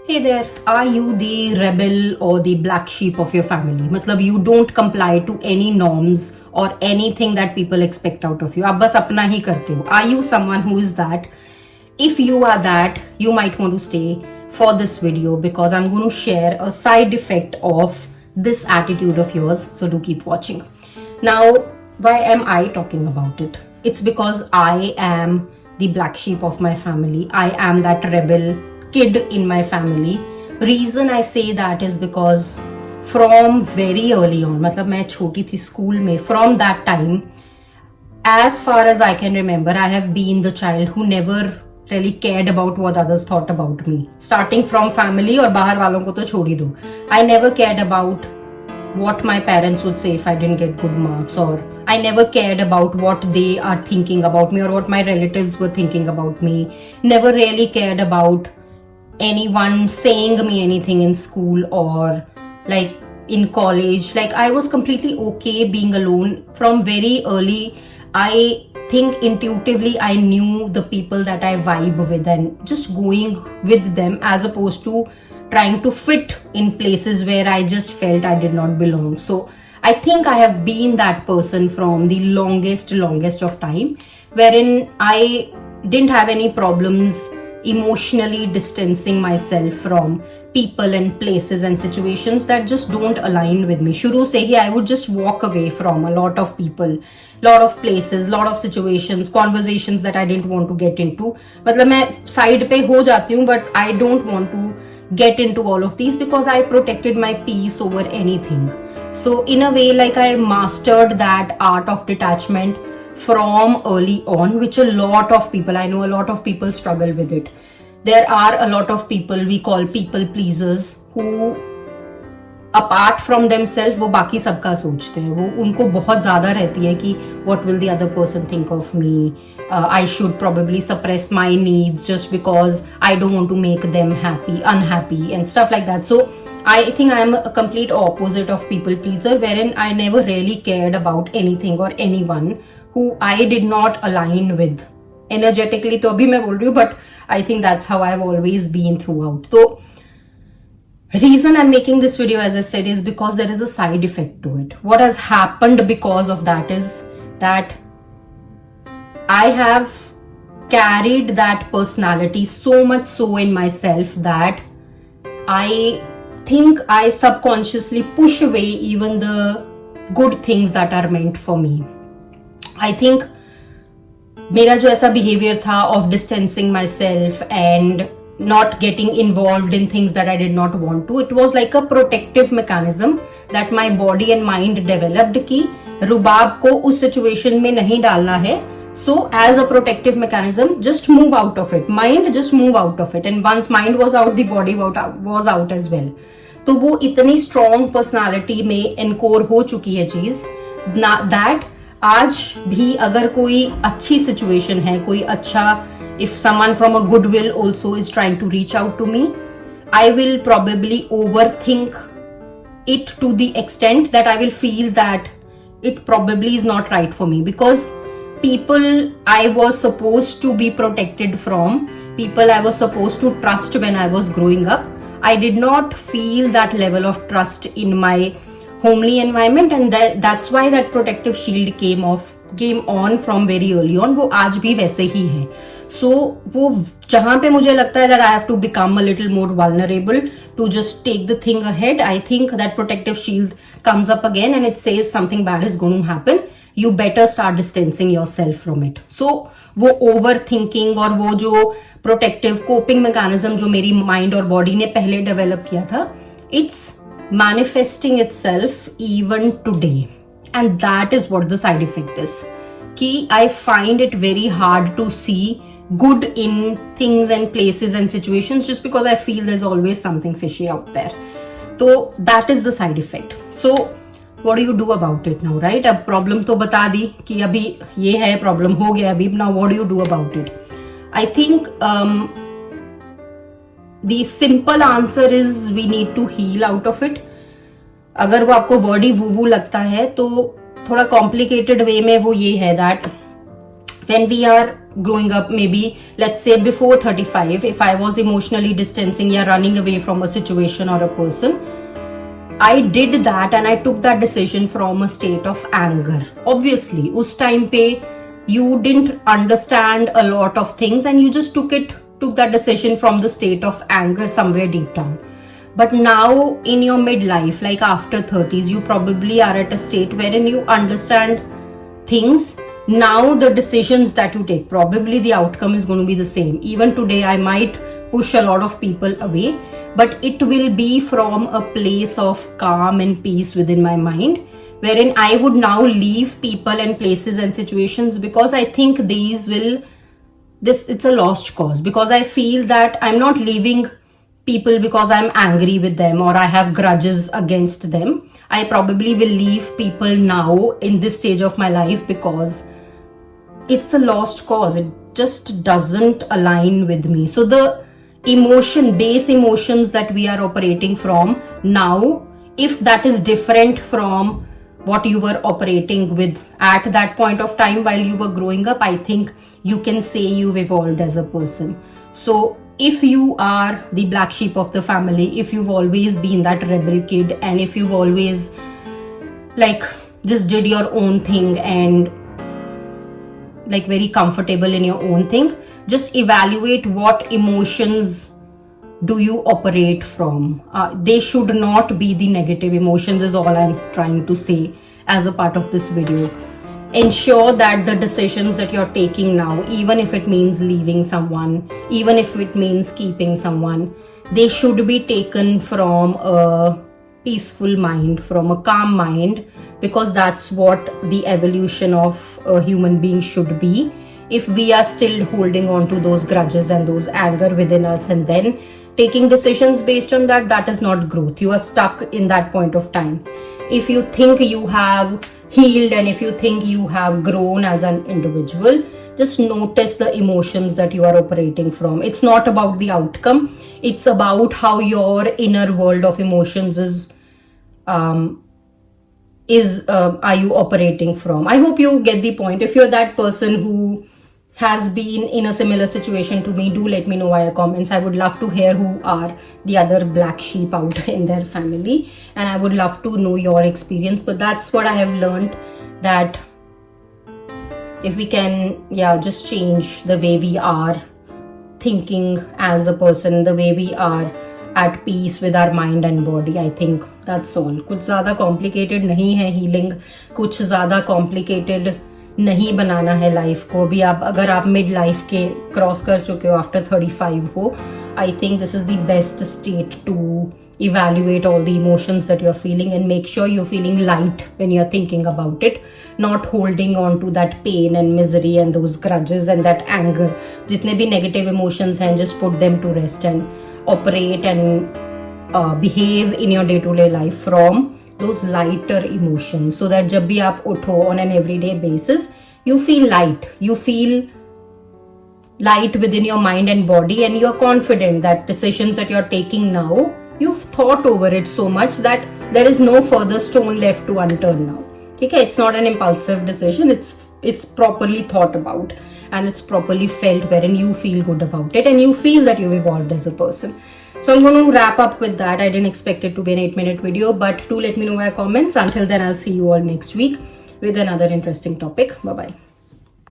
Hey there, are you the rebel or the black sheep of your family? मतलब you don't comply to any norms or anything that people expect out of you. आप बस अपना ही करते हो. Are you someone who is that? If you are that, you might want to stay for this video because I'm going to share a side effect of this attitude of yours. So do keep watching. Now, why am I talking about it? It's because I am the black sheep of my family. I am that rebel kid in my family. Reason I say that is because from very early on, मतलब मैं छोटी थी school में, from that time, as far as I can remember, I have been the child who never really cared about what others thought about me. Starting from family और बाहर वालों को तो छोड़ ही दो. I never cared about what my parents would say if I didn't get good marks, or I never cared about what they are thinking about me or what my relatives were thinking about me. Never really cared about anyone saying me anything in school or like in college. Like I was completely okay being alone from very early. I think intuitively I knew the people that I vibe with and just going with them as opposed to trying to fit in places where I just felt I did not belong. So I think I have been that person from the longest of time, wherein I didn't have any problems emotionally distancing myself from people and places and situations that just don't align with me. शुरू से ही I would just walk away from a lot of people, lot of places, lot of situations, conversations that I didn't want to get into. मतलब मैं side पे हो जाती हूँ, but I don't want to get into all of these because I protected my peace over anything. So in a way, like I mastered that art of detachment from early on, which a lot of people, I know a lot of people struggle with it. There are a lot of people we call people pleasers who apart from themselves वो बाकी सबका सोचते हैं. वो उनको बहुत ज़्यादा रहती है कि what will the other person think of me? I should probably suppress my needs just because I don't want to make them unhappy and stuff like that. So I think I am a complete opposite of people pleaser, wherein I never really cared about anything or anyone who I did not align with. Energetically तो अभी मैं बोल रही हूँ, but I think that's how I've always been throughout. So reason I'm making this video, as I said, is because there is a side effect to it. What has happened because of that is that I have carried that personality so much so in myself that I think I subconsciously push away even the good things that are meant for me. I think मेरा जो ऐसा behavior था of distancing myself and not getting involved in things that I did not want to, it was like a protective mechanism that my body and mind developed कि रुबाब को उस situation में नहीं डालना है. So as a protective mechanism, just move out of it. Mind just move out of it. And once mind was out, the body was out as well. तो वो इतनी strong personality में encore हो चुकी है चीज that आज भी अगर कोई अच्छी situation है, कोई अच्छा, if someone from a goodwill also is trying to reach out to me, I will probably overthink it to the extent that I will feel that it probably is not right for me, because people I was supposed to be protected from, people I was supposed to trust when I was growing up, I did not feel that level of trust in my homely environment, and that's why that protective shield came on from very early on. वो आज भी वैसे ही है. So वो जहाँ पे मुझे लगता है that I have to become a little more vulnerable to just take the thing ahead, I think that protective shield comes up again and it says something bad is going to happen. You better start distancing yourself from it. So वो overthinking और वो जो protective coping mechanism जो मेरी mind और body ने पहले develop किया था, it's manifesting itself even today. And that is what the side effect is. कि I find it very hard to see good in things and places and situations just because I feel there's always something fishy out there. So that is the side effect. So what do you do about it now, right? अब problem तो बता दी कि अभी ये है, problem हो गया अभी. Now what do you do about it? I think the simple answer is we need to heal out of it. अगर वो आपको वर्डी वू लगता है तो थोड़ा कॉम्प्लिकेटेड वे में वो ये है that when we are growing up, maybe let's say before 35, if I was emotionally distancing or running away from a situation or a person, I did that and I took that decision from a state of anger. Obviously, us time pe you didn't understand a lot of things and you just took that decision from the state of anger somewhere deep down. But now in your midlife, like after 30s, you probably are at a state wherein you understand things. Now the decisions that you take, probably the outcome is going to be the same. Even today I might push a lot of people away, but it will be from a place of calm and peace within my mind, wherein I would now leave people and places and situations because I think it's a lost cause, because I feel that I'm not leaving people because I'm angry with them or I have grudges against them. I probably will leave people now in this stage of my life because it's a lost cause. It just doesn't align with me. So the base emotions that we are operating from now, if that is different from what you were operating with at that point of time while you were growing up, I think you can say you've evolved as a person. So if you are the black sheep of the family, if you've always been that rebel kid, and if you've always like just did your own thing and like very comfortable in your own thing, just evaluate what emotions do you operate from. They should not be the negative emotions, is all I'm trying to say as a part of this video. Ensure that the decisions that you're taking now, even if it means leaving someone, even if it means keeping someone, they should be taken from a peaceful mind, from a calm mind, because that's what the evolution of a human being should be. If we are still holding on to those grudges and those anger within us and then taking decisions based on that, that is not growth. You are stuck in that point of time. If you think you have healed and if you think you have grown as an individual, just notice the emotions that you are operating from. It's not about the outcome, it's about how your inner world of emotions are you operating from. I hope you get the point. If you're that person who has been in a similar situation to me, do let me know via comments. I would love to hear who are the other black sheep out in their family, and I would love to know your experience. But that's what I have learned, that if we can just change the way we are thinking as a person, the way we are at peace with our mind and body, I think that's all. कुछ ज़्यादा complicated नहीं है healing, कुछ ज़्यादा complicated नहीं बनाना है life को भी. आप अगर आप मिड लाइफ के क्रॉस कर चुके हो, आफ्टर 35 हो, I think this is the best state to evaluate all the emotions that you're feeling and make sure you're feeling light when you're thinking about it, not holding on to that pain and misery and those grudges and that anger. जितने भी negative emotions हैं, just put them to rest and operate and behave in your day-to-day life from those lighter emotions, so that जब भी आप उठो on an everyday basis, you feel light, you feel light within your mind and body, and you're confident that decisions that you're taking now, you've thought over it so much that there is no further stone left to unturned now. Okay, it's not an impulsive decision, it's properly thought about and it's properly felt, wherein you feel good about it and you feel that you've evolved as a person. So I'm going to wrap up with that. I didn't expect it to be an 8-minute video, but do let me know via comments. Until then, I'll see you all next week with another interesting topic. Bye bye.